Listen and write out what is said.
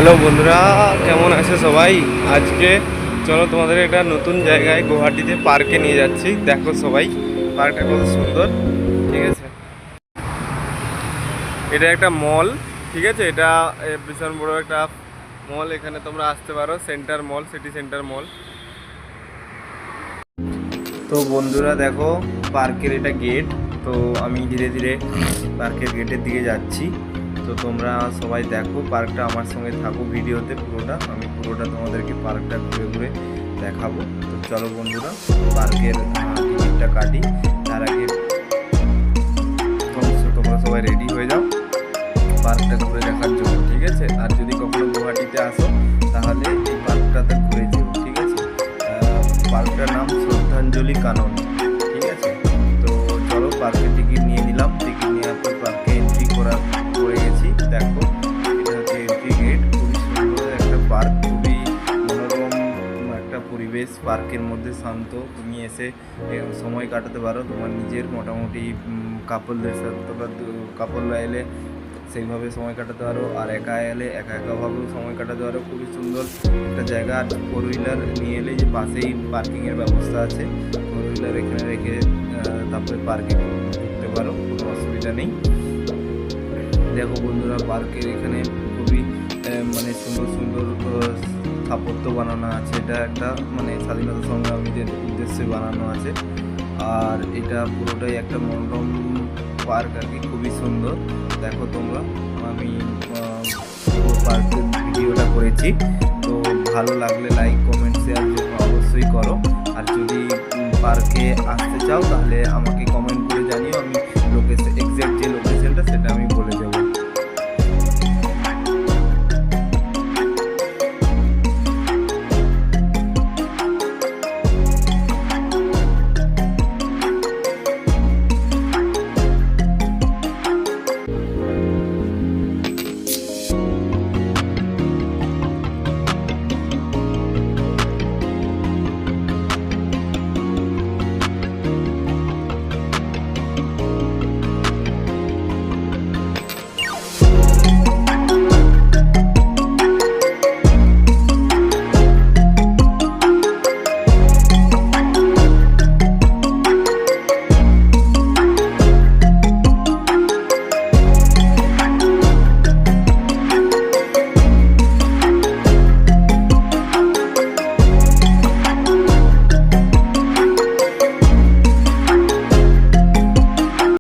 Hello বন্ধুরা, কেমন আছে সবাই? আজকে চলো তোমাদের একটা নতুন জায়গায় গুয়াহাটিতে পার্কে নিয়ে যাচ্ছি। দেখো সবাই, পার্কটা কত সুন্দর। ঠিক আছে, এটা একটা মল। ঠিক আছে, এটা ভীষণ বড় একটা মল। এখানে তোমরা আসতে পারো, সেন্টার মল, সিটি সেন্টার মল। তো বন্ধুরা দেখো, পার্কের এটা গেট। তো আমি ধীরে ধীরে পার্কের গেটের দিকে যাচ্ছি। তো তোমরা সবাই দেখো, পার্কটা আমার সঙ্গে থাকো ভিডিওতে পুরোটা। আমি পুরোটা তোমাদেরকে পার্কটা ঘুরে ঘুরে দেখাবো। তো চলো বন্ধুরা, পার্কের টিকিটটা কাটি। তার আগে তোমরা সবাই রেডি হয়ে যাও পার্কটা ঘুরে দেখার জন্য। ঠিক আছে, আর যদি কখনো গুয়াহাটিতে আসো তাহলে এই পার্কটাতে ঘুরে যেও। ঠিক আছে, পার্কটার নাম শ্রদ্ধাঞ্জলি কানন। ঠিক আছে, তো চলো পার্কের টিকিট নিয়ে নিলাম। টিকিট নেওয়ার পর পার্কে এন্ট্রি করে গেছি। দেখো, এটা হচ্ছে এন্ট্রি গেট। খুবই সুন্দর একটা পার্ক, খুবই মনোরম একটা পরিবেশ। পার্কের মধ্যে শান্ত, তুমি এসে সময় কাটাতে পারো তোমার নিজের। মোটামুটি কাপলদের সাথে, তোমরা কাপলরা এলে সেইভাবে সময় কাটাতে পারো, আর একা এলে একাভাবেও সময় কাটাতে পারো। খুবই সুন্দর একটা জায়গা। আর ফোর হুইলার নিয়ে এলে যে পাশেই পার্কিংয়ের ব্যবস্থা আছে, ফোর হুইলার এখানে রেখে তারপরে পার্কে ঢুকতে পারো, কোনো অসুবিধা নেই। দেখো বন্ধুরা, পার্কের এখানে খুবই মানে সুন্দর সুন্দর স্থাপত্য বানানো আছে। এটা একটা মানে স্বাধীনতা সংগ্রামীদের উদ্দেশ্যে বানানো আছে। আর এটা পুরোটাই একটা মনোরম পার্ক আর কি, খুবই সুন্দর। দেখো তোমরা, আমি পুরো পার্কের ভিডিওটা করেছি। তো ভালো লাগলে লাইক, কমেন্ট, শেয়ার অবশ্যই করো। আর যদি পার্কে আসতে চাও তাহলে আমাকে কমেন্ট করে জানিও, আমি